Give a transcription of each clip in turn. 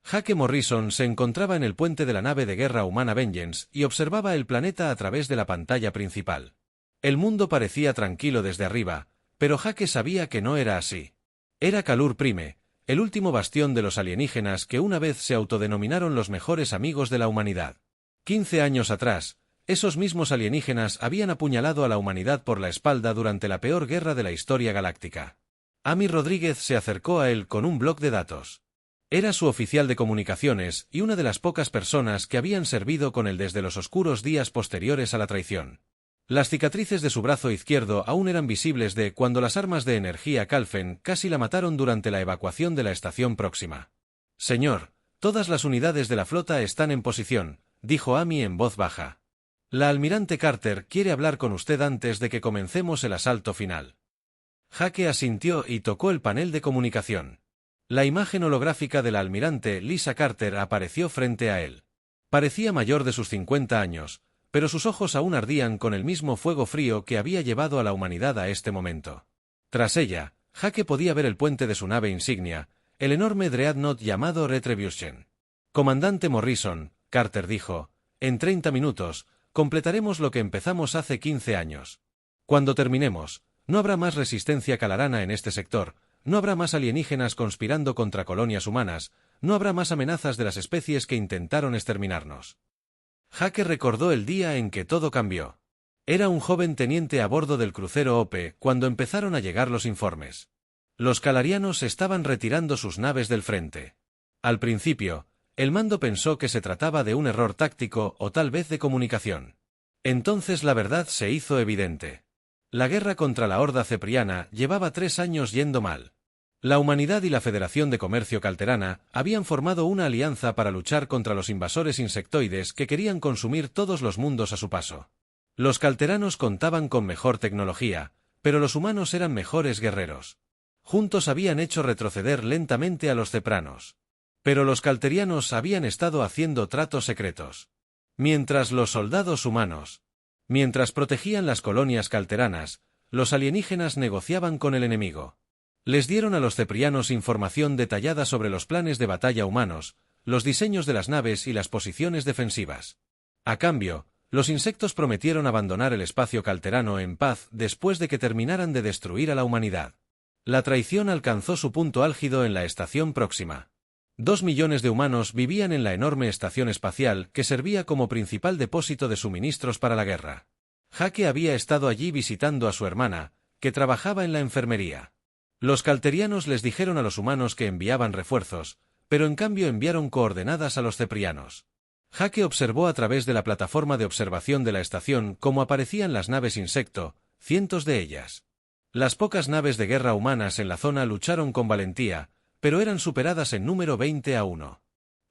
Jake Morrison se encontraba en el puente de la nave de guerra humana Vengeance y observaba el planeta a través de la pantalla principal. El mundo parecía tranquilo desde arriba, pero Jake sabía que no era así. Era Kalur Prime, el último bastión de los alienígenas que una vez se autodenominaron los mejores amigos de la humanidad. 15 años atrás, esos mismos alienígenas habían apuñalado a la humanidad por la espalda durante la peor guerra de la historia galáctica. Amy Rodríguez se acercó a él con un bloc de datos. Era su oficial de comunicaciones y una de las pocas personas que habían servido con él desde los oscuros días posteriores a la traición. Las cicatrices de su brazo izquierdo aún eran visibles de cuando las armas de energía Calfen casi la mataron durante la evacuación de la estación próxima. Señor, todas las unidades de la flota están en posición, dijo Amy en voz baja. La almirante Carter quiere hablar con usted antes de que comencemos el asalto final. Jake asintió y tocó el panel de comunicación. La imagen holográfica de la almirante Lisa Carter apareció frente a él. Parecía mayor de sus 50 años, pero sus ojos aún ardían con el mismo fuego frío que había llevado a la humanidad a este momento. Tras ella, Jake podía ver el puente de su nave insignia, el enorme dreadnought llamado Retribution. Comandante Morrison, Carter dijo, en 30 minutos, completaremos lo que empezamos hace 15 años. Cuando terminemos, no habrá más resistencia calarana en este sector, no habrá más alienígenas conspirando contra colonias humanas, no habrá más amenazas de las especies que intentaron exterminarnos. Jake recordó el día en que todo cambió. Era un joven teniente a bordo del crucero Ope cuando empezaron a llegar los informes. Los calarianos estaban retirando sus naves del frente. Al principio, el mando pensó que se trataba de un error táctico o tal vez de comunicación. Entonces la verdad se hizo evidente. La guerra contra la Horda Cepriana llevaba 3 años yendo mal. La humanidad y la Federación de Comercio Calterana habían formado una alianza para luchar contra los invasores insectoides que querían consumir todos los mundos a su paso. Los calteranos contaban con mejor tecnología, pero los humanos eran mejores guerreros. Juntos habían hecho retroceder lentamente a los cepranos. Pero los calterianos habían estado haciendo tratos secretos. Mientras protegían las colonias calteranas, los alienígenas negociaban con el enemigo. Les dieron a los ceprianos información detallada sobre los planes de batalla humanos, los diseños de las naves y las posiciones defensivas. A cambio, los insectos prometieron abandonar el espacio calterano en paz después de que terminaran de destruir a la humanidad. La traición alcanzó su punto álgido en la estación próxima. 2 millones de humanos vivían en la enorme estación espacial que servía como principal depósito de suministros para la guerra. Jake había estado allí visitando a su hermana, que trabajaba en la enfermería. Los calterianos les dijeron a los humanos que enviaban refuerzos, pero en cambio enviaron coordenadas a los ceprianos. Jake observó a través de la plataforma de observación de la estación cómo aparecían las naves insecto, cientos de ellas. Las pocas naves de guerra humanas en la zona lucharon con valentía, pero eran superadas en número 20-1.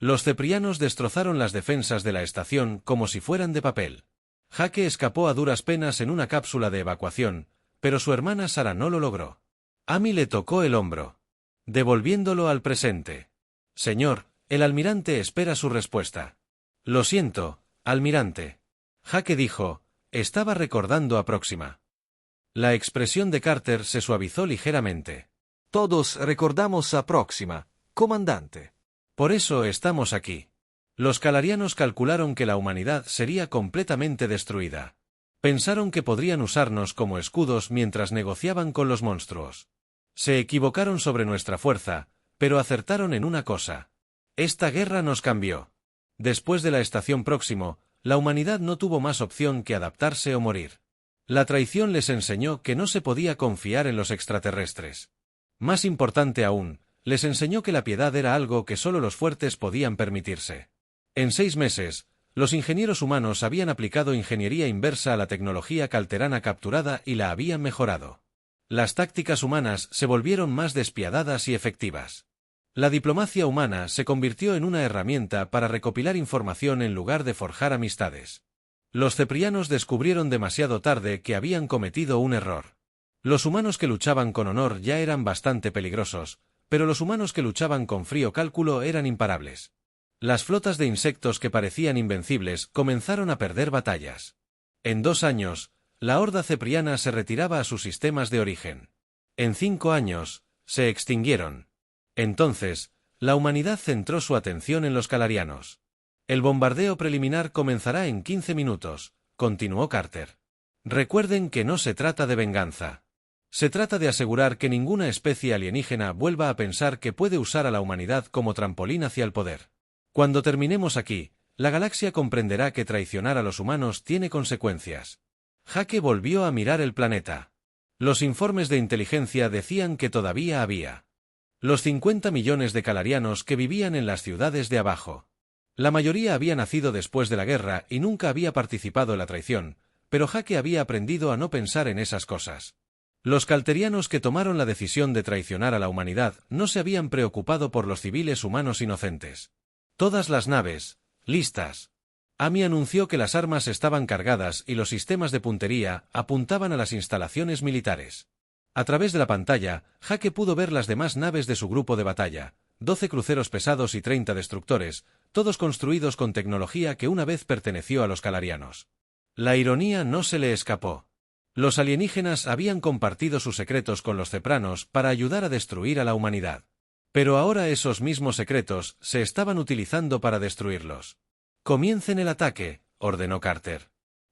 Los ceprianos destrozaron las defensas de la estación como si fueran de papel. Jake escapó a duras penas en una cápsula de evacuación, pero su hermana Sara no lo logró. Amy le tocó el hombro, devolviéndolo al presente. Señor, el almirante espera su respuesta. Lo siento, almirante. Jake dijo, estaba recordando a Próxima. La expresión de Carter se suavizó ligeramente. Todos recordamos a Próxima, comandante. Por eso estamos aquí. Los calarianos calcularon que la humanidad sería completamente destruida. Pensaron que podrían usarnos como escudos mientras negociaban con los monstruos. Se equivocaron sobre nuestra fuerza, pero acertaron en una cosa. Esta guerra nos cambió. Después de la estación próximo, la humanidad no tuvo más opción que adaptarse o morir. La traición les enseñó que no se podía confiar en los extraterrestres. Más importante aún, les enseñó que la piedad era algo que solo los fuertes podían permitirse. En 6 meses, los ingenieros humanos habían aplicado ingeniería inversa a la tecnología calterana capturada y la habían mejorado. Las tácticas humanas se volvieron más despiadadas y efectivas. La diplomacia humana se convirtió en una herramienta para recopilar información en lugar de forjar amistades. Los ceprianos descubrieron demasiado tarde que habían cometido un error. Los humanos que luchaban con honor ya eran bastante peligrosos, pero los humanos que luchaban con frío cálculo eran imparables. Las flotas de insectos que parecían invencibles comenzaron a perder batallas. En 2 años, la horda cepriana se retiraba a sus sistemas de origen. En 5 años, se extinguieron. Entonces, La humanidad centró su atención en los calarianos. El bombardeo preliminar comenzará en 15 minutos, continuó Carter. Recuerden que no se trata de venganza. Se trata de asegurar que ninguna especie alienígena vuelva a pensar que puede usar a la humanidad como trampolín hacia el poder. Cuando terminemos aquí, la galaxia comprenderá que traicionar a los humanos tiene consecuencias. Jake volvió a mirar el planeta. Los informes de inteligencia decían que todavía había los 50 millones de calarianos que vivían en las ciudades de abajo. La mayoría había nacido después de la guerra y nunca había participado en la traición, pero Jake había aprendido a no pensar en esas cosas. Los calterianos que tomaron la decisión de traicionar a la humanidad no se habían preocupado por los civiles humanos inocentes. Todas las naves, listas. Amy anunció que las armas estaban cargadas y los sistemas de puntería apuntaban a las instalaciones militares. A través de la pantalla, Jake pudo ver las demás naves de su grupo de batalla, 12 cruceros pesados y 30 destructores, todos construidos con tecnología que una vez perteneció a los calarianos. La ironía no se le escapó. Los alienígenas habían compartido sus secretos con los cepranos para ayudar a destruir a la humanidad. Pero ahora esos mismos secretos se estaban utilizando para destruirlos. «Comiencen el ataque», ordenó Carter.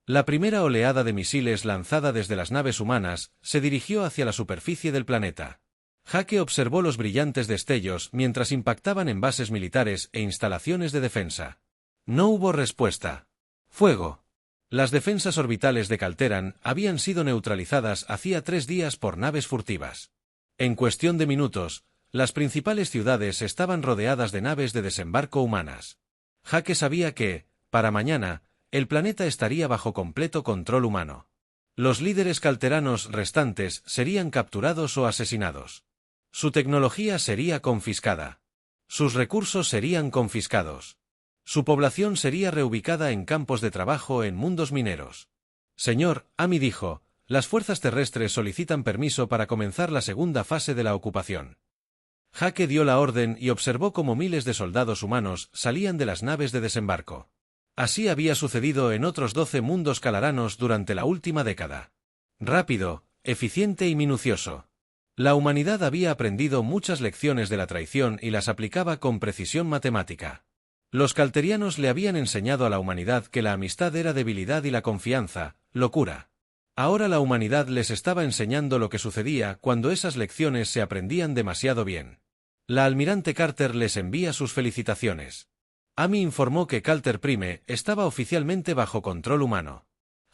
La primera oleada de misiles lanzada desde las naves humanas se dirigió hacia la superficie del planeta. Jake observó los brillantes destellos mientras impactaban en bases militares e instalaciones de defensa. No hubo respuesta. ¡Fuego! Las defensas orbitales de Calteran habían sido neutralizadas hacía 3 días por naves furtivas. En cuestión de minutos, las principales ciudades estaban rodeadas de naves de desembarco humanas. Jake sabía que, para mañana, el planeta estaría bajo completo control humano. Los líderes calteranos restantes serían capturados o asesinados. Su tecnología sería confiscada. Sus recursos serían confiscados. Su población sería reubicada en campos de trabajo en mundos mineros. Señor, Amy dijo, las fuerzas terrestres solicitan permiso para comenzar la segunda fase de la ocupación. Jake dio la orden y observó cómo miles de soldados humanos salían de las naves de desembarco. Así había sucedido en otros 12 mundos calaranos durante la última década. Rápido, eficiente y minucioso. La humanidad había aprendido muchas lecciones de la traición y las aplicaba con precisión matemática. Los calterianos le habían enseñado a la humanidad que la amistad era debilidad y la confianza, locura. Ahora la humanidad les estaba enseñando lo que sucedía cuando esas lecciones se aprendían demasiado bien. La almirante Carter les envía sus felicitaciones. Amy informó que Calter Prime estaba oficialmente bajo control humano.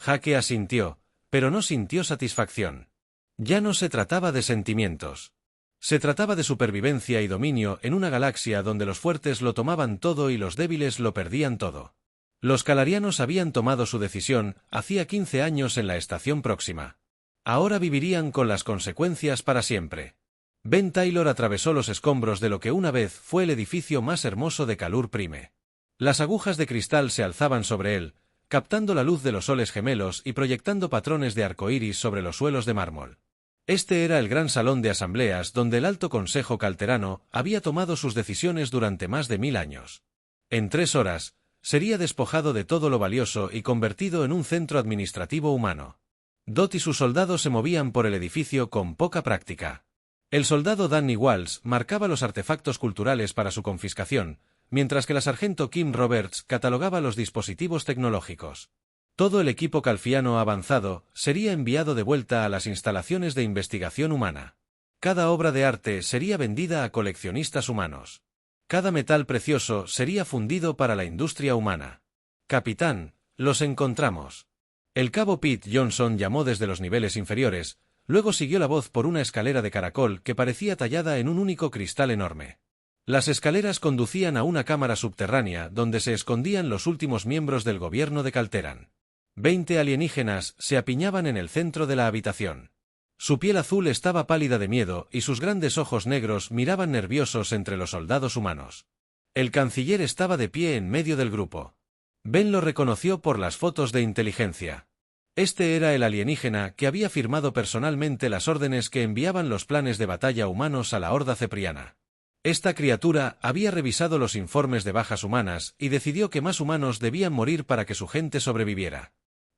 Jake asintió, pero no sintió satisfacción. Ya no se trataba de sentimientos. Se trataba de supervivencia y dominio en una galaxia donde los fuertes lo tomaban todo y los débiles lo perdían todo. Los calarianos habían tomado su decisión hacía 15 años en la estación próxima. Ahora vivirían con las consecuencias para siempre. Ben Taylor atravesó los escombros de lo que una vez fue el edificio más hermoso de Calur Prime. Las agujas de cristal se alzaban sobre él, captando la luz de los soles gemelos y proyectando patrones de arcoíris sobre los suelos de mármol. Este era el gran salón de asambleas donde el Alto Consejo Calterano había tomado sus decisiones durante más de 1000 años. En 3 horas, sería despojado de todo lo valioso y convertido en un centro administrativo humano. Dot y sus soldados se movían por el edificio con poca práctica. El soldado Danny Walsh marcaba los artefactos culturales para su confiscación, mientras que la sargento Kim Roberts catalogaba los dispositivos tecnológicos. Todo el equipo calfiano avanzado sería enviado de vuelta a las instalaciones de investigación humana. Cada obra de arte sería vendida a coleccionistas humanos. Cada metal precioso sería fundido para la industria humana. Capitán, los encontramos. El cabo Pete Johnson llamó desde los niveles inferiores. Luego siguió la voz por una escalera de caracol que parecía tallada en un único cristal enorme. Las escaleras conducían a una cámara subterránea donde se escondían los últimos miembros del gobierno de Calteran. 20 alienígenas se apiñaban en el centro de la habitación. Su piel azul estaba pálida de miedo y sus grandes ojos negros miraban nerviosos entre los soldados humanos. El canciller estaba de pie en medio del grupo. Ben lo reconoció por las fotos de inteligencia. Este era el alienígena que había firmado personalmente las órdenes que enviaban los planes de batalla humanos a la Horda Cepriana. Esta criatura había revisado los informes de bajas humanas y decidió que más humanos debían morir para que su gente sobreviviera.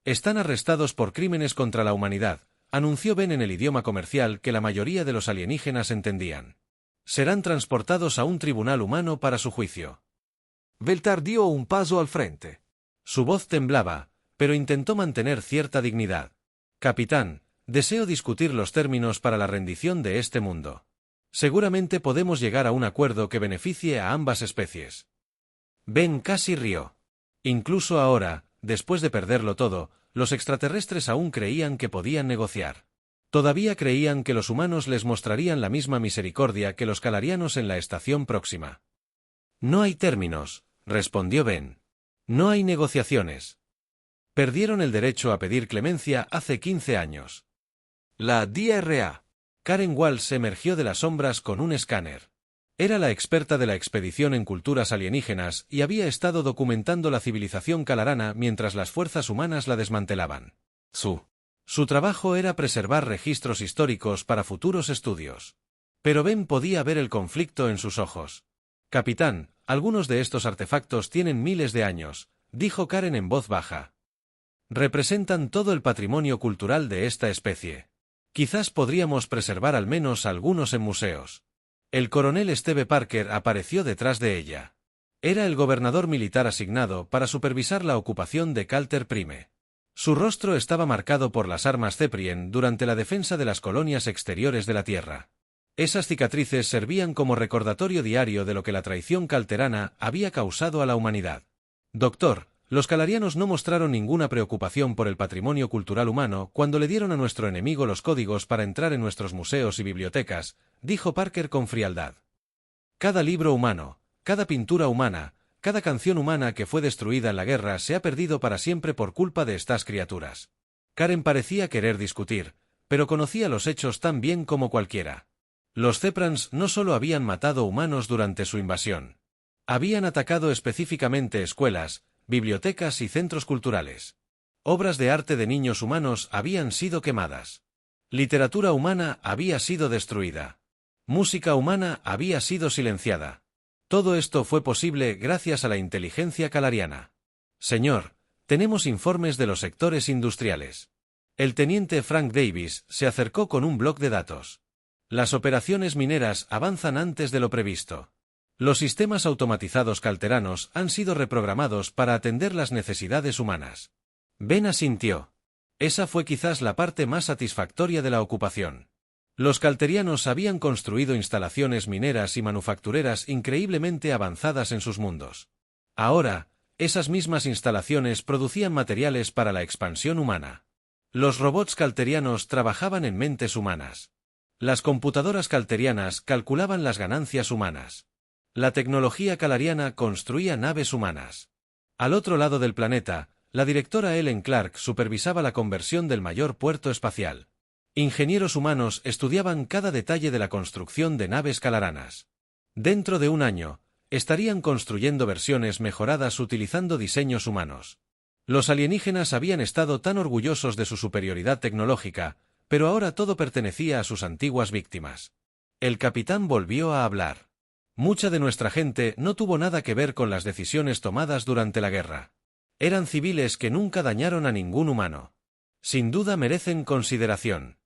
Están arrestados por crímenes contra la humanidad, anunció Ben en el idioma comercial que la mayoría de los alienígenas entendían. Serán transportados a un tribunal humano para su juicio. Veltar dio un paso al frente. Su voz temblaba, pero intentó mantener cierta dignidad. Capitán, deseo discutir los términos para la rendición de este mundo. Seguramente podemos llegar a un acuerdo que beneficie a ambas especies. Ben casi rió. Incluso ahora, después de perderlo todo, los extraterrestres aún creían que podían negociar. Todavía creían que los humanos les mostrarían la misma misericordia que los calarianos en la estación próxima. No hay términos, respondió Ben. No hay negociaciones. Perdieron el derecho a pedir clemencia hace 15 años. La DRA. Karen Walsh emergió de las sombras con un escáner. Era la experta de la expedición en culturas alienígenas y había estado documentando la civilización calarana mientras las fuerzas humanas la desmantelaban. Su trabajo era preservar registros históricos para futuros estudios. Pero Ben podía ver el conflicto en sus ojos. Capitán, algunos de estos artefactos tienen miles de años, dijo Karen en voz baja. Representan todo el patrimonio cultural de esta especie. Quizás podríamos preservar al menos algunos en museos. El coronel Steve Parker apareció detrás de ella. Era el gobernador militar asignado para supervisar la ocupación de Calter Prime. Su rostro estaba marcado por las armas Zeprien durante la defensa de las colonias exteriores de la Tierra. Esas cicatrices servían como recordatorio diario de lo que la traición calterana había causado a la humanidad. Doctor, los calarianos no mostraron ninguna preocupación por el patrimonio cultural humano cuando le dieron a nuestro enemigo los códigos para entrar en nuestros museos y bibliotecas, dijo Parker con frialdad. Cada libro humano, cada pintura humana, cada canción humana que fue destruida en la guerra se ha perdido para siempre por culpa de estas criaturas. Karen parecía querer discutir, pero conocía los hechos tan bien como cualquiera. Los Zeprans no solo habían matado humanos durante su invasión. Habían atacado específicamente escuelas, bibliotecas y centros culturales. Obras de arte de niños humanos habían sido quemadas. Literatura humana había sido destruida. Música humana había sido silenciada. Todo esto fue posible gracias a la inteligencia calariana. Señor, tenemos informes de los sectores industriales. El teniente Frank Davis se acercó con un bloc de datos. Las operaciones mineras avanzan antes de lo previsto. Los sistemas automatizados calteranos han sido reprogramados para atender las necesidades humanas. Ben asintió. Esa fue quizás la parte más satisfactoria de la ocupación. Los calterianos habían construido instalaciones mineras y manufactureras increíblemente avanzadas en sus mundos. Ahora, esas mismas instalaciones producían materiales para la expansión humana. Los robots calterianos trabajaban en mentes humanas. Las computadoras calterianas calculaban las ganancias humanas. La tecnología calariana construía naves humanas. Al otro lado del planeta, la directora Ellen Clark supervisaba la conversión del mayor puerto espacial. Ingenieros humanos estudiaban cada detalle de la construcción de naves calaranas. Dentro de un año, estarían construyendo versiones mejoradas utilizando diseños humanos. Los alienígenas habían estado tan orgullosos de su superioridad tecnológica, pero ahora todo pertenecía a sus antiguas víctimas. El capitán volvió a hablar. Mucha de nuestra gente no tuvo nada que ver con las decisiones tomadas durante la guerra. Eran civiles que nunca dañaron a ningún humano. Sin duda merecen consideración.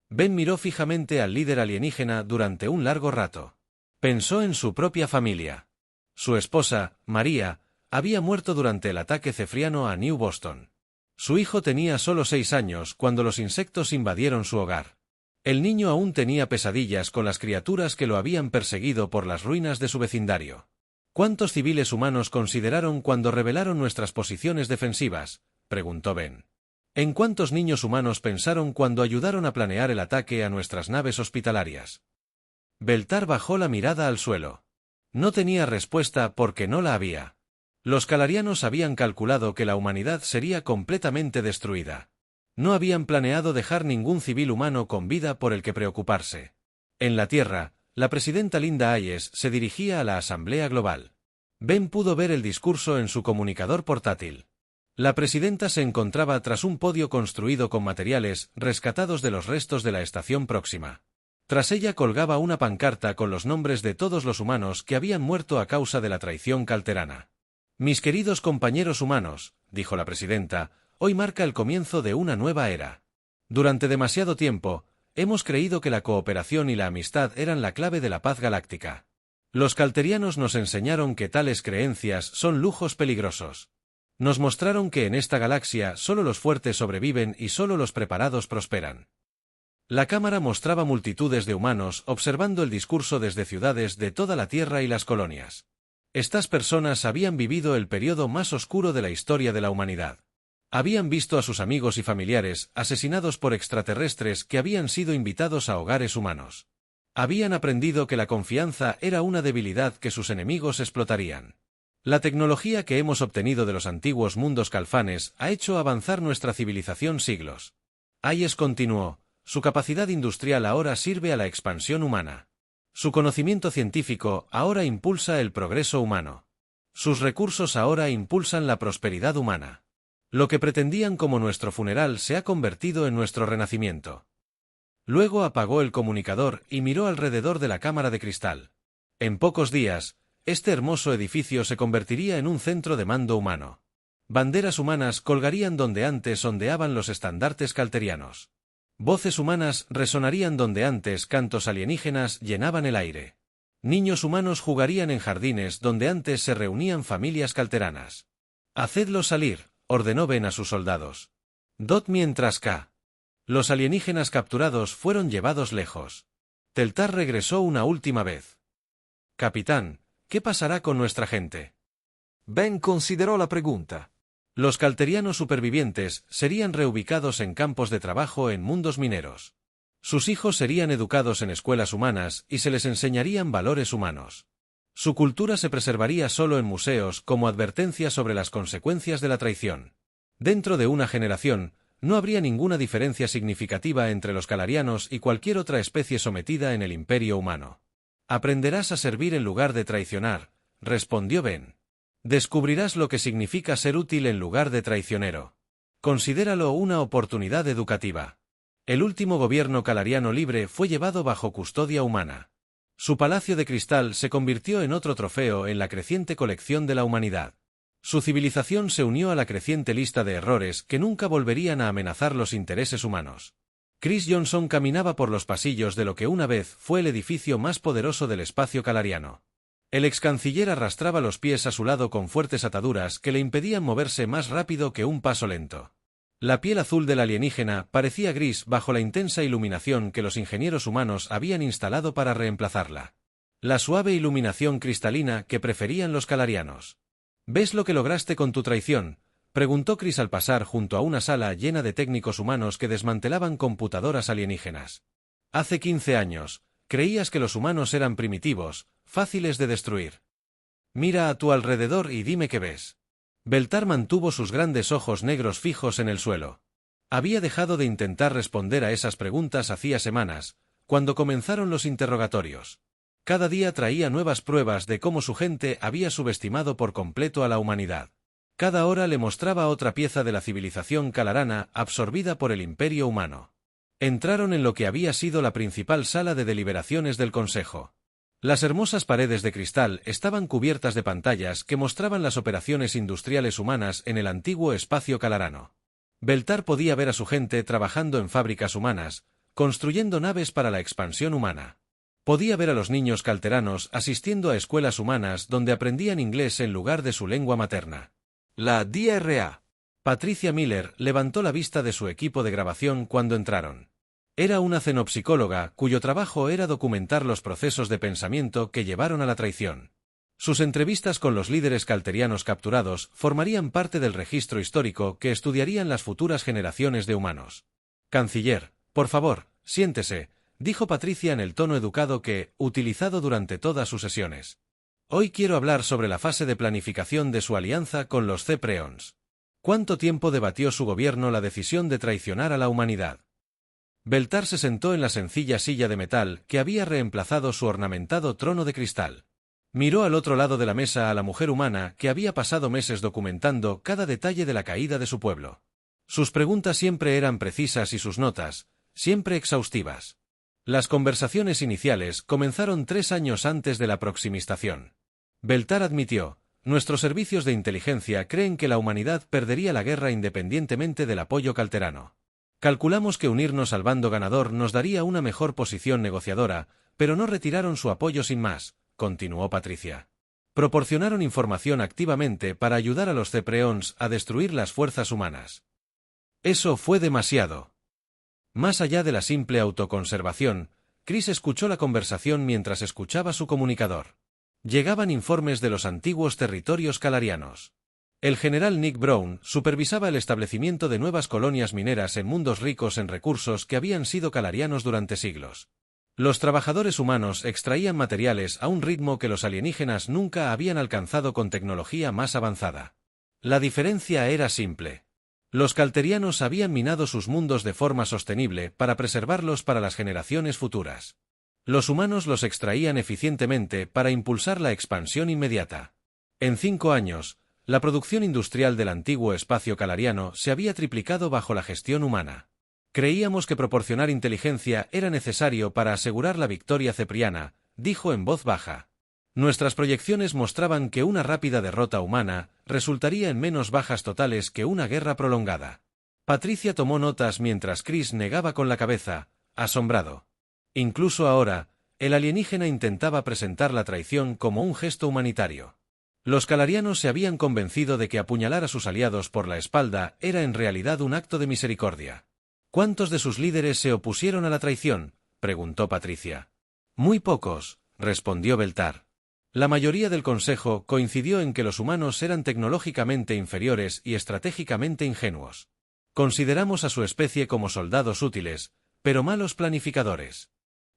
Ben miró fijamente al líder alienígena durante un largo rato. Pensó en su propia familia. Su esposa, María, había muerto durante el ataque cefriano a New Boston. Su hijo tenía solo 6 años cuando los insectos invadieron su hogar. El niño aún tenía pesadillas con las criaturas que lo habían perseguido por las ruinas de su vecindario. ¿Cuántos civiles humanos consideraron cuando revelaron nuestras posiciones defensivas?, preguntó Ben. ¿En cuántos niños humanos pensaron cuando ayudaron a planear el ataque a nuestras naves hospitalarias? Veltar bajó la mirada al suelo. No tenía respuesta porque no la había. Los calarianos habían calculado que la humanidad sería completamente destruida. No habían planeado dejar ningún civil humano con vida por el que preocuparse. En la Tierra, la presidenta Linda Hayes se dirigía a la Asamblea Global. Ben pudo ver el discurso en su comunicador portátil. La presidenta se encontraba tras un podio construido con materiales rescatados de los restos de la estación próxima. Tras ella colgaba una pancarta con los nombres de todos los humanos que habían muerto a causa de la traición calterana. «Mis queridos compañeros humanos», dijo la presidenta, «hoy marca el comienzo de una nueva era. Durante demasiado tiempo, Hemos creído que la cooperación y la amistad eran la clave de la paz galáctica. Los calterianos nos enseñaron que tales creencias son lujos peligrosos. Nos mostraron que en esta galaxia solo los fuertes sobreviven y solo los preparados prosperan. La cámara mostraba multitudes de humanos observando el discurso desde ciudades de toda la Tierra y las colonias. Estas personas habían vivido el periodo más oscuro de la historia de la humanidad. Habían visto a sus amigos y familiares asesinados por extraterrestres que habían sido invitados a hogares humanos. Habían aprendido que la confianza era una debilidad que sus enemigos explotarían. La tecnología que hemos obtenido de los antiguos mundos calfanes ha hecho avanzar nuestra civilización siglos. Hayes continuó, su capacidad industrial ahora sirve a la expansión humana. Su conocimiento científico ahora impulsa el progreso humano. Sus recursos ahora impulsan la prosperidad humana. Lo que pretendían como nuestro funeral se ha convertido en nuestro renacimiento. Luego apagó el comunicador y miró alrededor de la cámara de cristal. En pocos días, este hermoso edificio se convertiría en un centro de mando humano. Banderas humanas colgarían donde antes ondeaban los estandartes calterianos. Voces humanas resonarían donde antes cantos alienígenas llenaban el aire. Niños humanos jugarían en jardines donde antes se reunían familias calteranas. Hacedlos salir, ordenó Ben a sus soldados. Dot mientras K. Los alienígenas capturados fueron llevados lejos. Teltar regresó una última vez. Capitán, ¿qué pasará con nuestra gente? Ben consideró la pregunta. Los calterianos supervivientes serían reubicados en campos de trabajo en mundos mineros. Sus hijos serían educados en escuelas humanas y se les enseñarían valores humanos. Su cultura se preservaría solo en museos como advertencia sobre las consecuencias de la traición. Dentro de una generación, no habría ninguna diferencia significativa entre los calarianos y cualquier otra especie sometida en el imperio humano. Aprenderás a servir en lugar de traicionar, respondió Ben. Descubrirás lo que significa ser útil en lugar de traicionero. Considéralo una oportunidad educativa. El último gobierno calariano libre fue llevado bajo custodia humana. Su palacio de cristal se convirtió en otro trofeo en la creciente colección de la humanidad. Su civilización se unió a la creciente lista de errores que nunca volverían a amenazar los intereses humanos. Chris Johnson caminaba por los pasillos de lo que una vez fue el edificio más poderoso del espacio calariano. El ex canciller arrastraba los pies a su lado con fuertes ataduras que le impedían moverse más rápido que un paso lento. La piel azul del alienígena parecía gris bajo la intensa iluminación que los ingenieros humanos habían instalado para reemplazarla. La suave iluminación cristalina que preferían los calarianos. ¿Ves lo que lograste con tu traición?, preguntó Chris al pasar junto a una sala llena de técnicos humanos que desmantelaban computadoras alienígenas. Hace 15 años, creías que los humanos eran primitivos, fáciles de destruir. Mira a tu alrededor y dime qué ves. Beltar mantuvo sus grandes ojos negros fijos en el suelo. Había dejado de intentar responder a esas preguntas hacía semanas, cuando comenzaron los interrogatorios. Cada día traía nuevas pruebas de cómo su gente había subestimado por completo a la humanidad. Cada hora le mostraba otra pieza de la civilización calarana absorbida por el imperio humano. Entraron en lo que había sido la principal sala de deliberaciones del Consejo. Las hermosas paredes de cristal estaban cubiertas de pantallas que mostraban las operaciones industriales humanas en el antiguo espacio calarano. Beltar podía ver a su gente trabajando en fábricas humanas, construyendo naves para la expansión humana. Podía ver a los niños calteranos asistiendo a escuelas humanas donde aprendían inglés en lugar de su lengua materna. La DRA. Patricia Miller levantó la vista de su equipo de grabación cuando entraron. Era una xenopsicóloga cuyo trabajo era documentar los procesos de pensamiento que llevaron a la traición. Sus entrevistas con los líderes calterianos capturados formarían parte del registro histórico que estudiarían las futuras generaciones de humanos. Canciller, por favor, siéntese, dijo Patricia en el tono educado que, utilizado durante todas sus sesiones. Hoy quiero hablar sobre la fase de planificación de su alianza con los C-Preons. ¿Cuánto tiempo debatió su gobierno la decisión de traicionar a la humanidad? Beltar se sentó en la sencilla silla de metal que había reemplazado su ornamentado trono de cristal. Miró al otro lado de la mesa a la mujer humana que había pasado meses documentando cada detalle de la caída de su pueblo. Sus preguntas siempre eran precisas y sus notas, siempre exhaustivas. Las conversaciones iniciales comenzaron 3 años antes de la proximistación. Beltar admitió, nuestros servicios de inteligencia creen que la humanidad perdería la guerra independientemente del apoyo calterano. Calculamos que unirnos al bando ganador nos daría una mejor posición negociadora, pero no retiraron su apoyo sin más, continuó Patricia. Proporcionaron información activamente para ayudar a los Cepreons a destruir las fuerzas humanas. Eso fue demasiado. Más allá de la simple autoconservación, Chris escuchó la conversación mientras escuchaba su comunicador. Llegaban informes de los antiguos territorios calarianos. El general Nick Brown supervisaba el establecimiento de nuevas colonias mineras en mundos ricos en recursos que habían sido calarianos durante siglos. Los trabajadores humanos extraían materiales a un ritmo que los alienígenas nunca habían alcanzado con tecnología más avanzada. La diferencia era simple. Los calterianos habían minado sus mundos de forma sostenible para preservarlos para las generaciones futuras. Los humanos los extraían eficientemente para impulsar la expansión inmediata. En 5 años, la producción industrial del antiguo espacio calariano se había triplicado bajo la gestión humana. Creíamos que proporcionar inteligencia era necesario para asegurar la victoria cepriana, dijo en voz baja. Nuestras proyecciones mostraban que una rápida derrota humana resultaría en menos bajas totales que una guerra prolongada. Patricia tomó notas mientras Chris negaba con la cabeza, asombrado. Incluso ahora, el alienígena intentaba presentar la traición como un gesto humanitario. Los calarianos se habían convencido de que apuñalar a sus aliados por la espalda era en realidad un acto de misericordia. ¿Cuántos de sus líderes se opusieron a la traición?, preguntó Patricia. Muy pocos, respondió Beltar. La mayoría del Consejo coincidió en que los humanos eran tecnológicamente inferiores y estratégicamente ingenuos. Consideramos a su especie como soldados útiles, pero malos planificadores.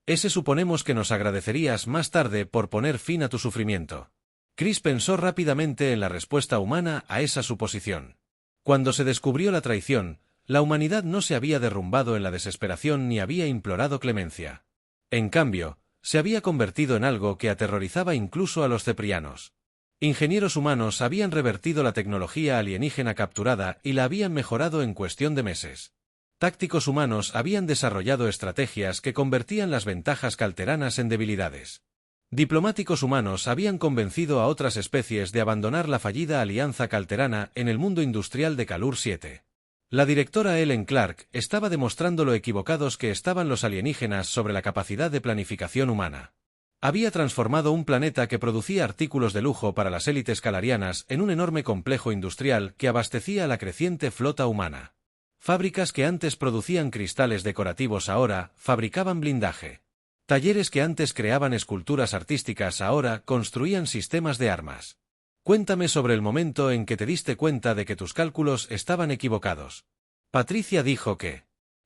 Ese suponemos que nos agradecerías más tarde por poner fin a tu sufrimiento. Chris pensó rápidamente en la respuesta humana a esa suposición. Cuando se descubrió la traición, la humanidad no se había derrumbado en la desesperación ni había implorado clemencia. En cambio, se había convertido en algo que aterrorizaba incluso a los ceprianos. Ingenieros humanos habían revertido la tecnología alienígena capturada y la habían mejorado en cuestión de meses. Tácticos humanos habían desarrollado estrategias que convertían las ventajas calteranas en debilidades. Diplomáticos humanos habían convencido a otras especies de abandonar la fallida alianza calterana en el mundo industrial de Calur 7. La directora Ellen Clark estaba demostrando lo equivocados que estaban los alienígenas sobre la capacidad de planificación humana. Había transformado un planeta que producía artículos de lujo para las élites calarianas en un enorme complejo industrial que abastecía a la creciente flota humana. Fábricas que antes producían cristales decorativos ahora fabricaban blindaje. Talleres que antes creaban esculturas artísticas ahora construían sistemas de armas. Cuéntame sobre el momento en que te diste cuenta de que tus cálculos estaban equivocados. Patricia dijo que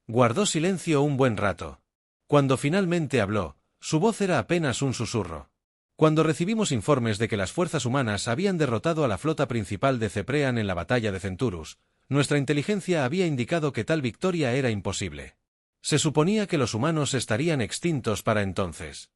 guardó silencio un buen rato. Cuando finalmente habló, su voz era apenas un susurro. Cuando recibimos informes de que las fuerzas humanas habían derrotado a la flota principal de Ceprean en la batalla de Centurus, nuestra inteligencia había indicado que tal victoria era imposible. Se suponía que los humanos estarían extintos para entonces.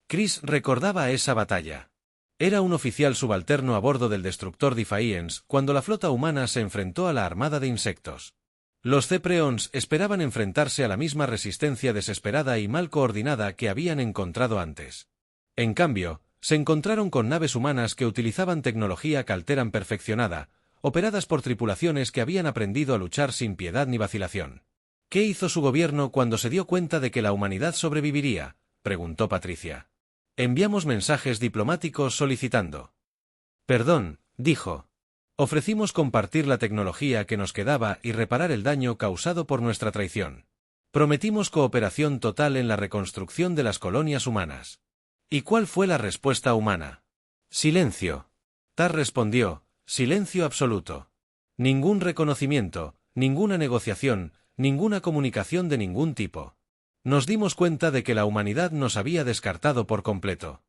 Chris recordaba esa batalla. Era un oficial subalterno a bordo del destructor Defiance cuando la flota humana se enfrentó a la armada de insectos. Los Cepreons esperaban enfrentarse a la misma resistencia desesperada y mal coordinada que habían encontrado antes. En cambio, se encontraron con naves humanas que utilizaban tecnología calteran perfeccionada, operadas por tripulaciones que habían aprendido a luchar sin piedad ni vacilación. ¿Qué hizo su gobierno cuando se dio cuenta de que la humanidad sobreviviría?, preguntó Patricia. Enviamos mensajes diplomáticos solicitando. Perdón, dijo. Ofrecimos compartir la tecnología que nos quedaba y reparar el daño causado por nuestra traición. Prometimos cooperación total en la reconstrucción de las colonias humanas. ¿Y cuál fue la respuesta humana? Silencio. Tar respondió, silencio absoluto. Ningún reconocimiento, ninguna negociación, ninguna comunicación de ningún tipo. Nos dimos cuenta de que la humanidad nos había descartado por completo.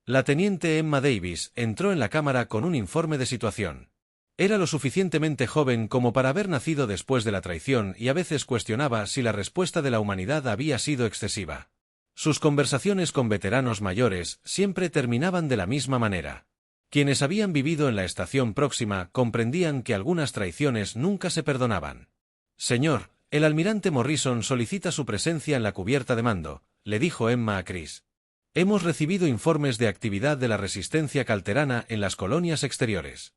La teniente Emma Davis entró en la cámara con un informe de situación. Era lo suficientemente joven como para haber nacido después de la traición y a veces cuestionaba si la respuesta de la humanidad había sido excesiva. Sus conversaciones con veteranos mayores siempre terminaban de la misma manera. Quienes habían vivido en la estación próxima comprendían que algunas traiciones nunca se perdonaban. Señor, el almirante Morrison solicita su presencia en la cubierta de mando, le dijo Emma a Chris. Hemos recibido informes de actividad de la resistencia calterana en las colonias exteriores.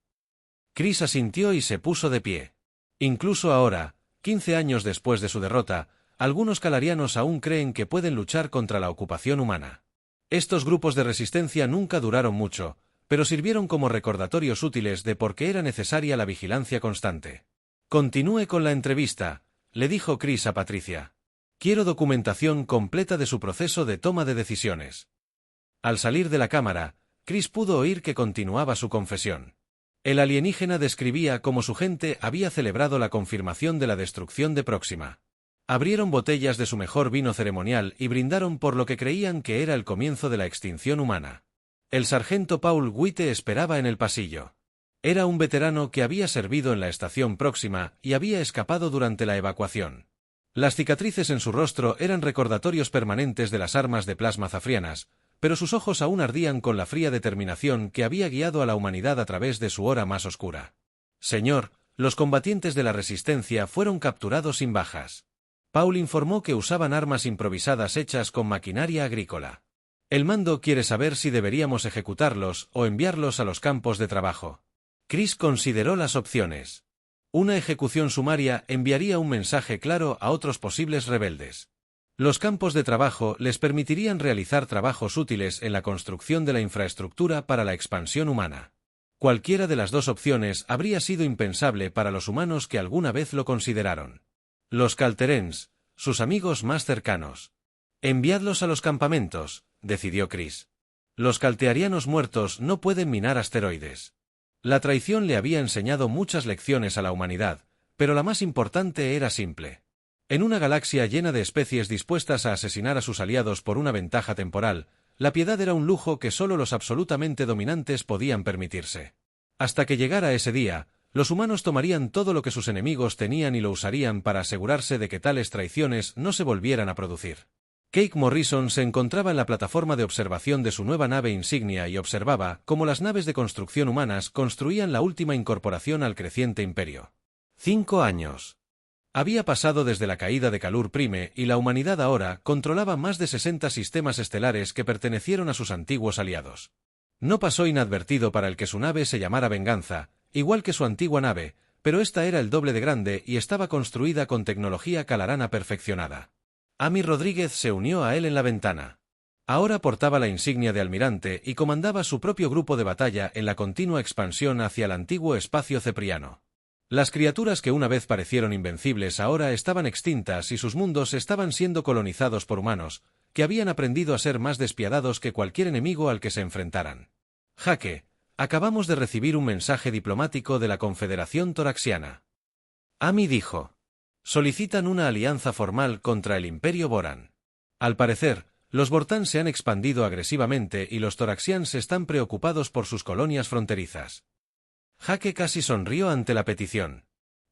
Chris asintió y se puso de pie. Incluso ahora, 15 años después de su derrota, algunos calarianos aún creen que pueden luchar contra la ocupación humana. Estos grupos de resistencia nunca duraron mucho, pero sirvieron como recordatorios útiles de por qué era necesaria la vigilancia constante. Continúe con la entrevista, le dijo Chris a Patricia. Quiero documentación completa de su proceso de toma de decisiones. Al salir de la cámara, Chris pudo oír que continuaba su confesión. El alienígena describía cómo su gente había celebrado la confirmación de la destrucción de Próxima. Abrieron botellas de su mejor vino ceremonial y brindaron por lo que creían que era el comienzo de la extinción humana. El sargento Paul Witte esperaba en el pasillo. Era un veterano que había servido en la estación Próxima y había escapado durante la evacuación. Las cicatrices en su rostro eran recordatorios permanentes de las armas de plasma zafrianas, pero sus ojos aún ardían con la fría determinación que había guiado a la humanidad a través de su hora más oscura. Señor, los combatientes de la resistencia fueron capturados sin bajas. Paul informó que usaban armas improvisadas hechas con maquinaria agrícola. El mando quiere saber si deberíamos ejecutarlos o enviarlos a los campos de trabajo. Chris consideró las opciones. Una ejecución sumaria enviaría un mensaje claro a otros posibles rebeldes. Los campos de trabajo les permitirían realizar trabajos útiles en la construcción de la infraestructura para la expansión humana. Cualquiera de las dos opciones habría sido impensable para los humanos que alguna vez lo consideraron. Los Calterens, sus amigos más cercanos. Enviadlos a los campamentos, decidió Chris. Los caltearianos muertos no pueden minar asteroides. La traición le había enseñado muchas lecciones a la humanidad, pero la más importante era simple. En una galaxia llena de especies dispuestas a asesinar a sus aliados por una ventaja temporal, la piedad era un lujo que solo los absolutamente dominantes podían permitirse. Hasta que llegara ese día, los humanos tomarían todo lo que sus enemigos tenían y lo usarían para asegurarse de que tales traiciones no se volvieran a producir. Cake Morrison se encontraba en la plataforma de observación de su nueva nave insignia y observaba cómo las naves de construcción humanas construían la última incorporación al creciente imperio. 5 años. Había pasado desde la caída de Calur Prime y la humanidad ahora controlaba más de 60 sistemas estelares que pertenecieron a sus antiguos aliados. No pasó inadvertido para el que su nave se llamara Venganza, igual que su antigua nave, pero esta era el doble de grande y estaba construida con tecnología calarana perfeccionada. Amy Rodríguez se unió a él en la ventana. Ahora portaba la insignia de almirante y comandaba su propio grupo de batalla en la continua expansión hacia el antiguo espacio cepriano. Las criaturas que una vez parecieron invencibles ahora estaban extintas y sus mundos estaban siendo colonizados por humanos, que habían aprendido a ser más despiadados que cualquier enemigo al que se enfrentaran. Jaque, acabamos de recibir un mensaje diplomático de la Confederación Toraxiana. Amy dijo. Solicitan una alianza formal contra el Imperio Boran. Al parecer, los Vortán se han expandido agresivamente y los Toraxians están preocupados por sus colonias fronterizas. Jaque casi sonrió ante la petición.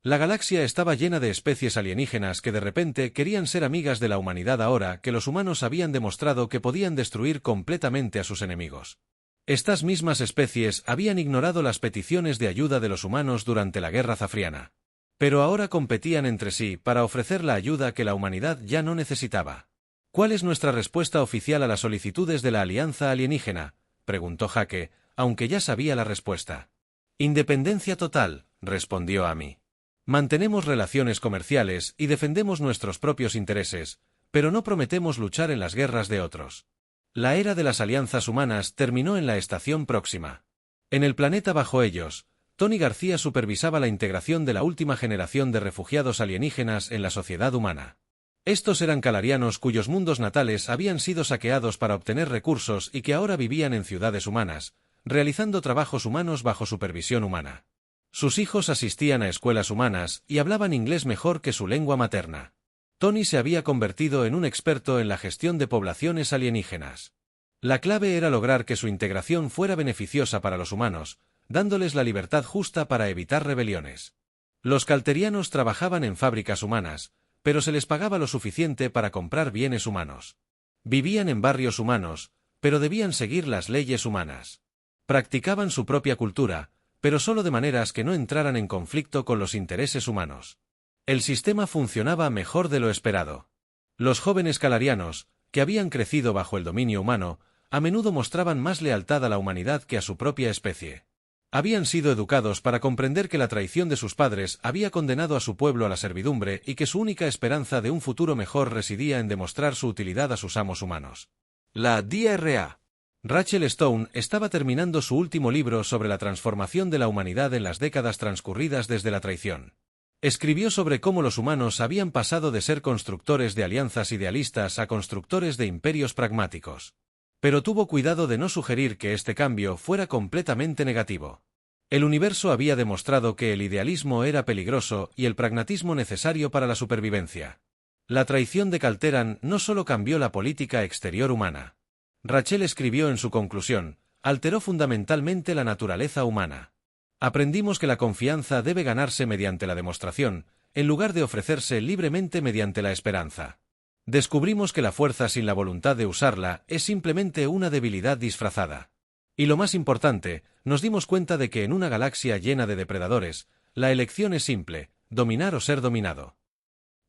La galaxia estaba llena de especies alienígenas que de repente querían ser amigas de la humanidad ahora que los humanos habían demostrado que podían destruir completamente a sus enemigos. Estas mismas especies habían ignorado las peticiones de ayuda de los humanos durante la Guerra Zafriana. Pero ahora competían entre sí para ofrecer la ayuda que la humanidad ya no necesitaba. ¿Cuál es nuestra respuesta oficial a las solicitudes de la Alianza Alienígena?, preguntó Jaque, aunque ya sabía la respuesta. Independencia total, respondió Amy. Mantenemos relaciones comerciales y defendemos nuestros propios intereses, pero no prometemos luchar en las guerras de otros. La era de las alianzas humanas terminó en la estación Próxima. En el planeta bajo ellos, Tony García supervisaba la integración de la última generación de refugiados alienígenas en la sociedad humana. Estos eran calarianos cuyos mundos natales habían sido saqueados para obtener recursos y que ahora vivían en ciudades humanas, realizando trabajos humanos bajo supervisión humana. Sus hijos asistían a escuelas humanas y hablaban inglés mejor que su lengua materna. Tony se había convertido en un experto en la gestión de poblaciones alienígenas. La clave era lograr que su integración fuera beneficiosa para los humanos, dándoles la libertad justa para evitar rebeliones. Los calterianos trabajaban en fábricas humanas, pero se les pagaba lo suficiente para comprar bienes humanos. Vivían en barrios humanos, pero debían seguir las leyes humanas. Practicaban su propia cultura, pero solo de maneras que no entraran en conflicto con los intereses humanos. El sistema funcionaba mejor de lo esperado. Los jóvenes calarianos, que habían crecido bajo el dominio humano, a menudo mostraban más lealtad a la humanidad que a su propia especie. Habían sido educados para comprender que la traición de sus padres había condenado a su pueblo a la servidumbre y que su única esperanza de un futuro mejor residía en demostrar su utilidad a sus amos humanos. La DRA. Rachel Stone estaba terminando su último libro sobre la transformación de la humanidad en las décadas transcurridas desde la traición. Escribió sobre cómo los humanos habían pasado de ser constructores de alianzas idealistas a constructores de imperios pragmáticos. Pero tuvo cuidado de no sugerir que este cambio fuera completamente negativo. El universo había demostrado que el idealismo era peligroso y el pragmatismo necesario para la supervivencia. La traición de Calteran no solo cambió la política exterior humana. Rachel escribió en su conclusión, alteró fundamentalmente la naturaleza humana. Aprendimos que la confianza debe ganarse mediante la demostración, en lugar de ofrecerse libremente mediante la esperanza. Descubrimos que la fuerza sin la voluntad de usarla es simplemente una debilidad disfrazada. Y lo más importante, nos dimos cuenta de que en una galaxia llena de depredadores, la elección es simple, dominar o ser dominado.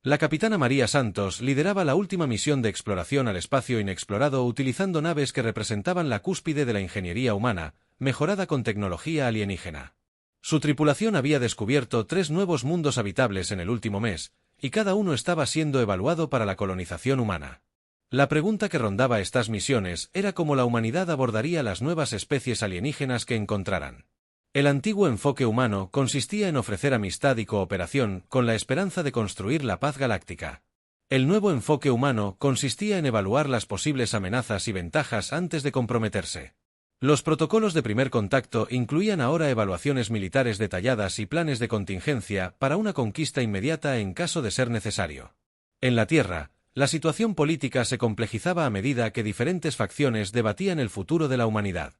La capitana María Santos lideraba la última misión de exploración al espacio inexplorado utilizando naves que representaban la cúspide de la ingeniería humana, mejorada con tecnología alienígena. Su tripulación había descubierto 3 nuevos mundos habitables en el último mes, y cada uno estaba siendo evaluado para la colonización humana. La pregunta que rondaba estas misiones era cómo la humanidad abordaría las nuevas especies alienígenas que encontraran. El antiguo enfoque humano consistía en ofrecer amistad y cooperación con la esperanza de construir la paz galáctica. El nuevo enfoque humano consistía en evaluar las posibles amenazas y ventajas antes de comprometerse. Los protocolos de primer contacto incluían ahora evaluaciones militares detalladas y planes de contingencia para una conquista inmediata en caso de ser necesario. En la Tierra, la situación política se complejizaba a medida que diferentes facciones debatían el futuro de la humanidad.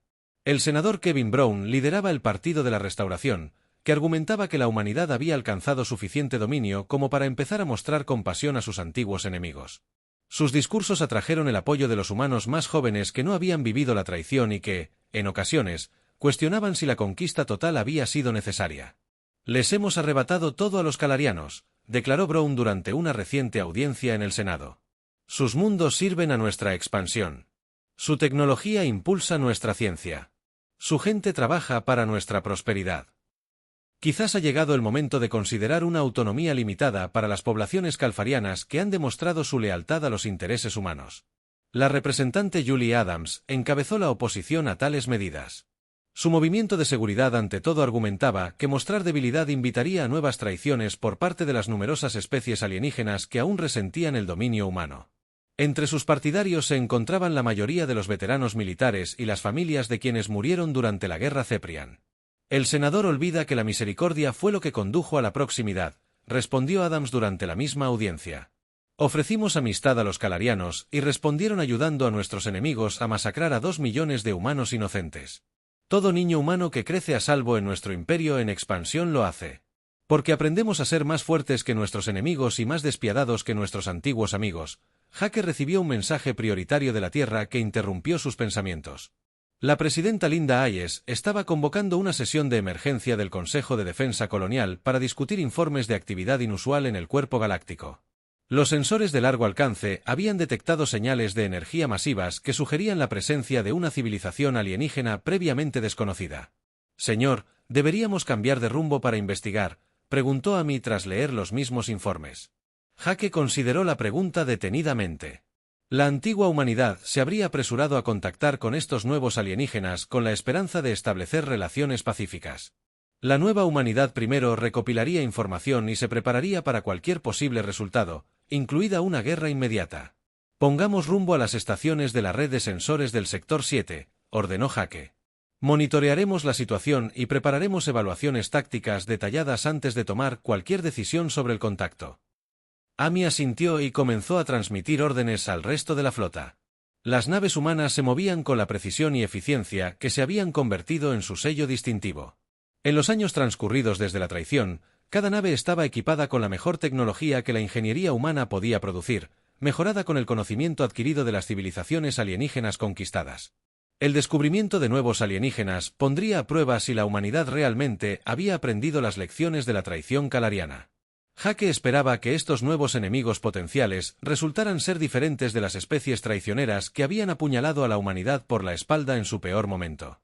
El senador Kevin Brown lideraba el Partido de la Restauración, que argumentaba que la humanidad había alcanzado suficiente dominio como para empezar a mostrar compasión a sus antiguos enemigos. Sus discursos atrajeron el apoyo de los humanos más jóvenes que no habían vivido la traición y que, en ocasiones, cuestionaban si la conquista total había sido necesaria. «Les hemos arrebatado todo a los calarianos», declaró Brown durante una reciente audiencia en el Senado. «Sus mundos sirven a nuestra expansión. Su tecnología impulsa nuestra ciencia. Su gente trabaja para nuestra prosperidad. Quizás ha llegado el momento de considerar una autonomía limitada para las poblaciones calfarianas que han demostrado su lealtad a los intereses humanos». La representante Julie Adams encabezó la oposición a tales medidas. Su movimiento de seguridad ante todo argumentaba que mostrar debilidad invitaría a nuevas traiciones por parte de las numerosas especies alienígenas que aún resentían el dominio humano. Entre sus partidarios se encontraban la mayoría de los veteranos militares y las familias de quienes murieron durante la Guerra Ceprian. «El senador olvida que la misericordia fue lo que condujo a la proximidad», respondió Adams durante la misma audiencia. «Ofrecimos amistad a los calarianos y respondieron ayudando a nuestros enemigos a masacrar a 2 millones de humanos inocentes. Todo niño humano que crece a salvo en nuestro imperio en expansión lo hace. Porque aprendemos a ser más fuertes que nuestros enemigos y más despiadados que nuestros antiguos amigos». Hake recibió un mensaje prioritario de la Tierra que interrumpió sus pensamientos. La presidenta Linda Hayes estaba convocando una sesión de emergencia del Consejo de Defensa Colonial para discutir informes de actividad inusual en el cuerpo galáctico. Los sensores de largo alcance habían detectado señales de energía masivas que sugerían la presencia de una civilización alienígena previamente desconocida. «Señor, ¿deberíamos cambiar de rumbo para investigar?», preguntó Amy tras leer los mismos informes. Hake consideró la pregunta detenidamente. La antigua humanidad se habría apresurado a contactar con estos nuevos alienígenas con la esperanza de establecer relaciones pacíficas. La nueva humanidad primero recopilaría información y se prepararía para cualquier posible resultado, incluida una guerra inmediata. «Pongamos rumbo a las estaciones de la red de sensores del sector 7, ordenó Hake. «Monitorearemos la situación y prepararemos evaluaciones tácticas detalladas antes de tomar cualquier decisión sobre el contacto». Amy asintió y comenzó a transmitir órdenes al resto de la flota. Las naves humanas se movían con la precisión y eficiencia que se habían convertido en su sello distintivo. En los años transcurridos desde la traición, cada nave estaba equipada con la mejor tecnología que la ingeniería humana podía producir, mejorada con el conocimiento adquirido de las civilizaciones alienígenas conquistadas. El descubrimiento de nuevos alienígenas pondría a prueba si la humanidad realmente había aprendido las lecciones de la traición calariana. Hake esperaba que estos nuevos enemigos potenciales resultaran ser diferentes de las especies traicioneras que habían apuñalado a la humanidad por la espalda en su peor momento.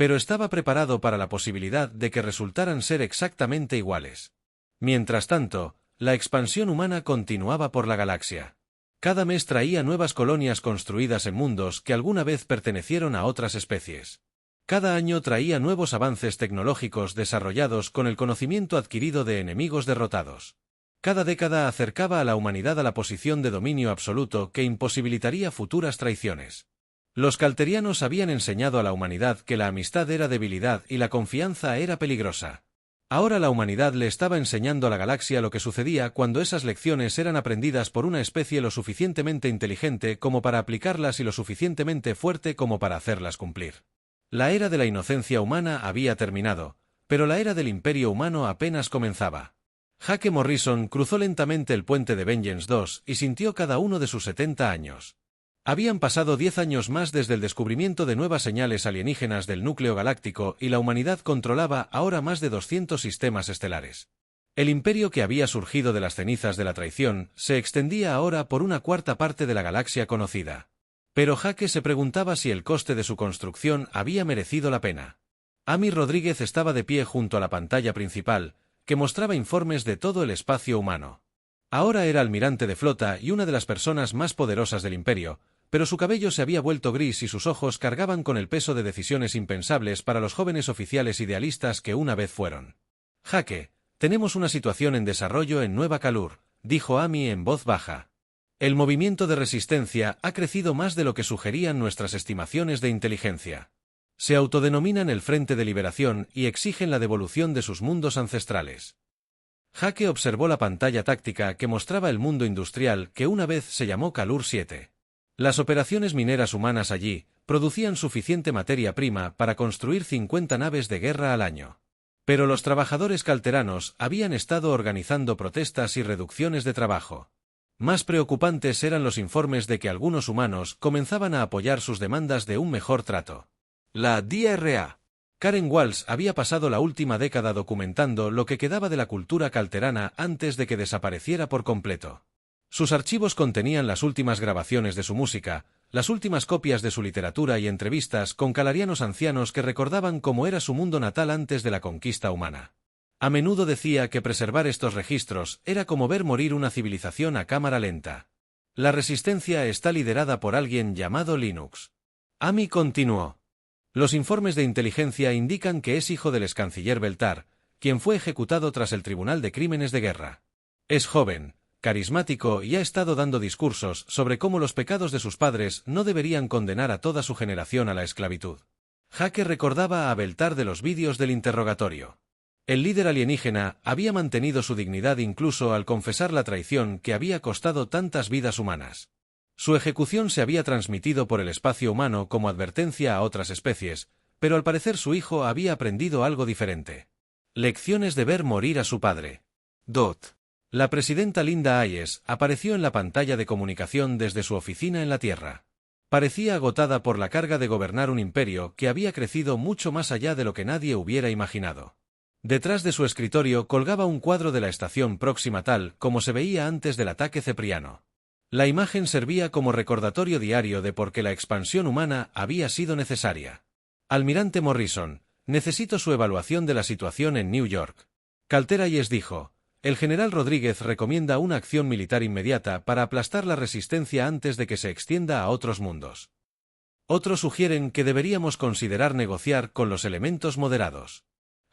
pero estaba preparado para la posibilidad de que resultaran ser exactamente iguales. Mientras tanto, la expansión humana continuaba por la galaxia. Cada mes traía nuevas colonias construidas en mundos que alguna vez pertenecieron a otras especies. Cada año traía nuevos avances tecnológicos desarrollados con el conocimiento adquirido de enemigos derrotados. Cada década acercaba a la humanidad a la posición de dominio absoluto que imposibilitaría futuras traiciones. Los calterianos habían enseñado a la humanidad que la amistad era debilidad y la confianza era peligrosa. Ahora la humanidad le estaba enseñando a la galaxia lo que sucedía cuando esas lecciones eran aprendidas por una especie lo suficientemente inteligente como para aplicarlas y lo suficientemente fuerte como para hacerlas cumplir. La era de la inocencia humana había terminado, pero la era del imperio humano apenas comenzaba. Jake Morrison cruzó lentamente el puente de Vengeance 2 y sintió cada uno de sus 70 años. Habían pasado 10 años más desde el descubrimiento de nuevas señales alienígenas del núcleo galáctico y la humanidad controlaba ahora más de 200 sistemas estelares. El imperio que había surgido de las cenizas de la traición se extendía ahora por una cuarta parte de la galaxia conocida. Pero Jake se preguntaba si el coste de su construcción había merecido la pena. Amy Rodríguez estaba de pie junto a la pantalla principal, que mostraba informes de todo el espacio humano. Ahora era almirante de flota y una de las personas más poderosas del imperio, pero su cabello se había vuelto gris y sus ojos cargaban con el peso de decisiones impensables para los jóvenes oficiales idealistas que una vez fueron. Jake, tenemos una situación en desarrollo en Nueva Kalur, dijo Amy en voz baja. El movimiento de resistencia ha crecido más de lo que sugerían nuestras estimaciones de inteligencia. Se autodenominan el Frente de Liberación y exigen la devolución de sus mundos ancestrales. Jake observó la pantalla táctica que mostraba el mundo industrial que una vez se llamó Kalur 7. Las operaciones mineras humanas allí producían suficiente materia prima para construir 50 naves de guerra al año. Pero los trabajadores calteranos habían estado organizando protestas y reducciones de trabajo. Más preocupantes eran los informes de que algunos humanos comenzaban a apoyar sus demandas de un mejor trato. La DRA. Karen Walsh había pasado la última década documentando lo que quedaba de la cultura calterana antes de que desapareciera por completo. Sus archivos contenían las últimas grabaciones de su música, las últimas copias de su literatura y entrevistas con calarianos ancianos que recordaban cómo era su mundo natal antes de la conquista humana. A menudo decía que preservar estos registros era como ver morir una civilización a cámara lenta. La resistencia está liderada por alguien llamado Linux. Amy continuó. Los informes de inteligencia indican que es hijo del excanciller Beltar, quien fue ejecutado tras el Tribunal de Crímenes de Guerra. Es joven, carismático y ha estado dando discursos sobre cómo los pecados de sus padres no deberían condenar a toda su generación a la esclavitud. Jake recordaba a Beltar de los vídeos del interrogatorio. El líder alienígena había mantenido su dignidad incluso al confesar la traición que había costado tantas vidas humanas. Su ejecución se había transmitido por el espacio humano como advertencia a otras especies, pero al parecer su hijo había aprendido algo diferente. Lecciones de ver morir a su padre. La presidenta Linda Hayes apareció en la pantalla de comunicación desde su oficina en la Tierra. Parecía agotada por la carga de gobernar un imperio que había crecido mucho más allá de lo que nadie hubiera imaginado. Detrás de su escritorio colgaba un cuadro de la estación próxima tal como se veía antes del ataque cepriano. La imagen servía como recordatorio diario de por qué la expansión humana había sido necesaria. Almirante Morrison, necesito su evaluación de la situación en New York. Calterayes dijo. El general Rodríguez recomienda una acción militar inmediata para aplastar la resistencia antes de que se extienda a otros mundos. Otros sugieren que deberíamos considerar negociar con los elementos moderados.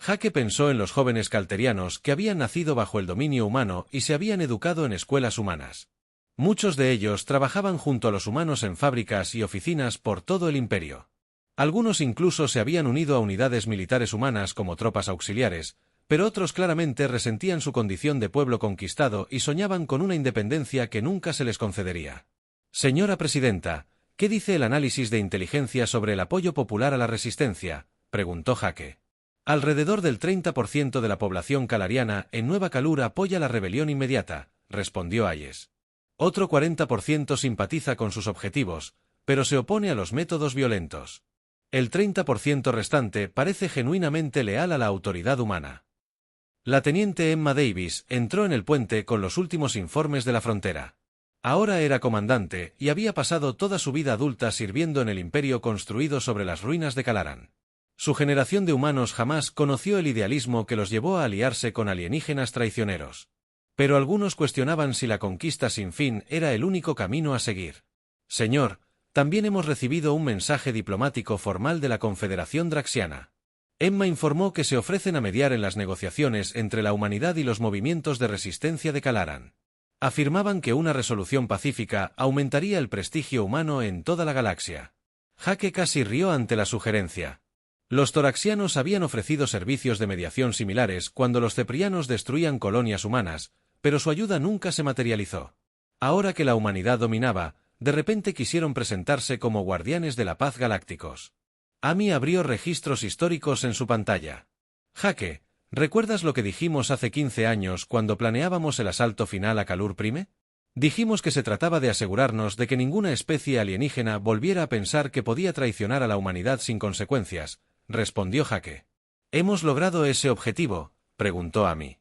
Jake pensó en los jóvenes calterianos que habían nacido bajo el dominio humano y se habían educado en escuelas humanas. Muchos de ellos trabajaban junto a los humanos en fábricas y oficinas por todo el imperio. Algunos incluso se habían unido a unidades militares humanas como tropas auxiliares, pero otros claramente resentían su condición de pueblo conquistado y soñaban con una independencia que nunca se les concedería. Señora Presidenta, ¿qué dice el análisis de inteligencia sobre el apoyo popular a la resistencia?, preguntó Jake. Alrededor del 30% de la población calariana en Nueva Kalur apoya la rebelión inmediata, respondió Hayes. Otro 40% simpatiza con sus objetivos, pero se opone a los métodos violentos. El 30% restante parece genuinamente leal a la autoridad humana. La teniente Emma Davis entró en el puente con los últimos informes de la frontera. Ahora era comandante y había pasado toda su vida adulta sirviendo en el imperio construido sobre las ruinas de Calaran. Su generación de humanos jamás conoció el idealismo que los llevó a aliarse con alienígenas traicioneros. Pero algunos cuestionaban si la conquista sin fin era el único camino a seguir. Señor, también hemos recibido un mensaje diplomático formal de la Confederación Draxiana. Emma informó que se ofrecen a mediar en las negociaciones entre la humanidad y los movimientos de resistencia de Calaran. Afirmaban que una resolución pacífica aumentaría el prestigio humano en toda la galaxia. Jake casi rió ante la sugerencia. Los toraxianos habían ofrecido servicios de mediación similares cuando los ceprianos destruían colonias humanas, pero su ayuda nunca se materializó. Ahora que la humanidad dominaba, de repente quisieron presentarse como guardianes de la paz galácticos. Amy abrió registros históricos en su pantalla. Jake, ¿recuerdas lo que dijimos hace 15 años cuando planeábamos el asalto final a Calur Prime? Dijimos que se trataba de asegurarnos de que ninguna especie alienígena volviera a pensar que podía traicionar a la humanidad sin consecuencias, respondió Jake. ¿Hemos logrado ese objetivo?, preguntó Amy.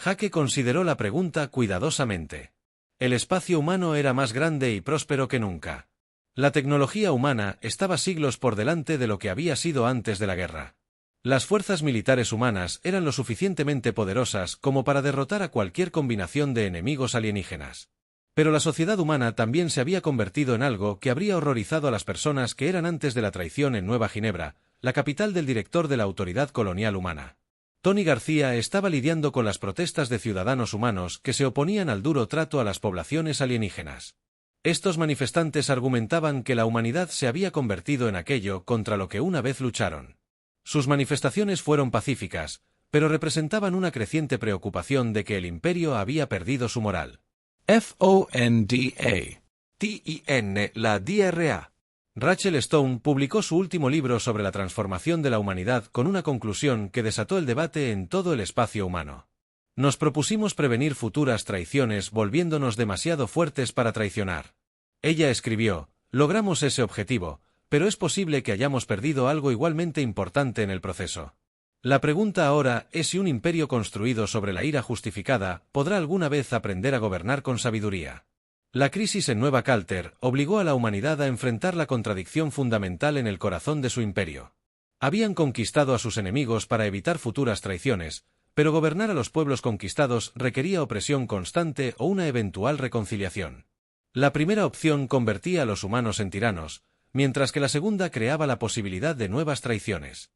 Jake consideró la pregunta cuidadosamente. El espacio humano era más grande y próspero que nunca. La tecnología humana estaba siglos por delante de lo que había sido antes de la guerra. Las fuerzas militares humanas eran lo suficientemente poderosas como para derrotar a cualquier combinación de enemigos alienígenas. Pero la sociedad humana también se había convertido en algo que habría horrorizado a las personas que eran antes de la traición en Nueva Ginebra, la capital del director de la Autoridad Colonial Humana. Tony García estaba lidiando con las protestas de ciudadanos humanos que se oponían al duro trato a las poblaciones alienígenas. Estos manifestantes argumentaban que la humanidad se había convertido en aquello contra lo que una vez lucharon. Sus manifestaciones fueron pacíficas, pero representaban una creciente preocupación de que el imperio había perdido su moral. FONDA. TIN, la DRA. Rachel Stone publicó su último libro sobre la transformación de la humanidad con una conclusión que desató el debate en todo el espacio humano. Nos propusimos prevenir futuras traiciones volviéndonos demasiado fuertes para traicionar. Ella escribió, logramos ese objetivo, pero es posible que hayamos perdido algo igualmente importante en el proceso. La pregunta ahora es si un imperio construido sobre la ira justificada podrá alguna vez aprender a gobernar con sabiduría. La crisis en Nueva Calter obligó a la humanidad a enfrentar la contradicción fundamental en el corazón de su imperio. Habían conquistado a sus enemigos para evitar futuras traiciones, pero gobernar a los pueblos conquistados requería opresión constante o una eventual reconciliación. La primera opción convertía a los humanos en tiranos, mientras que la segunda creaba la posibilidad de nuevas traiciones.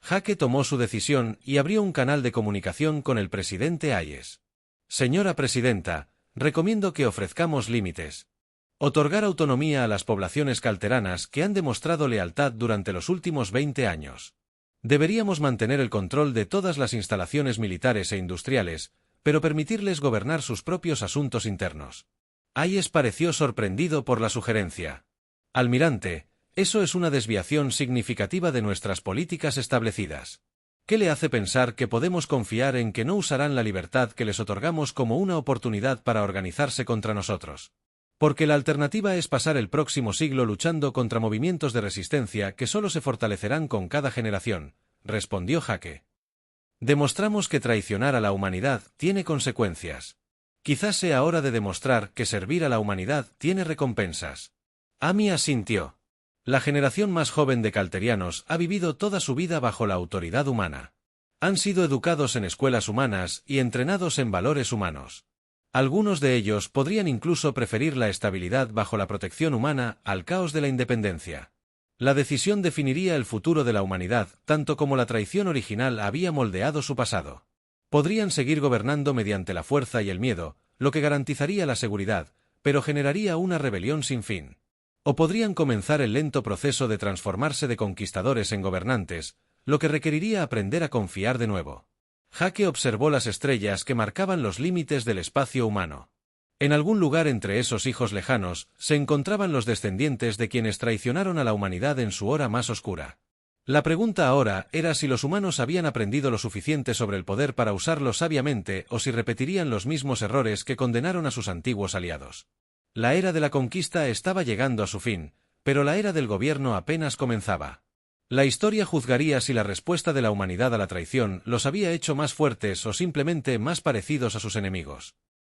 Jake tomó su decisión y abrió un canal de comunicación con el presidente Hayes. Señora presidenta, recomiendo que ofrezcamos límites. Otorgar autonomía a las poblaciones calteranas que han demostrado lealtad durante los últimos 20 años. Deberíamos mantener el control de todas las instalaciones militares e industriales, pero permitirles gobernar sus propios asuntos internos. Hayes pareció sorprendido por la sugerencia. Almirante, eso es una desviación significativa de nuestras políticas establecidas. ¿Qué le hace pensar que podemos confiar en que no usarán la libertad que les otorgamos como una oportunidad para organizarse contra nosotros? Porque la alternativa es pasar el próximo siglo luchando contra movimientos de resistencia que solo se fortalecerán con cada generación, respondió Jake. Demostramos que traicionar a la humanidad tiene consecuencias. Quizás sea hora de demostrar que servir a la humanidad tiene recompensas. Amy asintió. La generación más joven de calterianos ha vivido toda su vida bajo la autoridad humana. Han sido educados en escuelas humanas y entrenados en valores humanos. Algunos de ellos podrían incluso preferir la estabilidad bajo la protección humana al caos de la independencia. La decisión definiría el futuro de la humanidad, tanto como la traición original había moldeado su pasado. Podrían seguir gobernando mediante la fuerza y el miedo, lo que garantizaría la seguridad, pero generaría una rebelión sin fin. O podrían comenzar el lento proceso de transformarse de conquistadores en gobernantes, lo que requeriría aprender a confiar de nuevo. Jake observó las estrellas que marcaban los límites del espacio humano. En algún lugar entre esos hijos lejanos, se encontraban los descendientes de quienes traicionaron a la humanidad en su hora más oscura. La pregunta ahora era si los humanos habían aprendido lo suficiente sobre el poder para usarlo sabiamente o si repetirían los mismos errores que condenaron a sus antiguos aliados. La era de la conquista estaba llegando a su fin, pero la era del gobierno apenas comenzaba. La historia juzgaría si la respuesta de la humanidad a la traición los había hecho más fuertes o simplemente más parecidos a sus enemigos.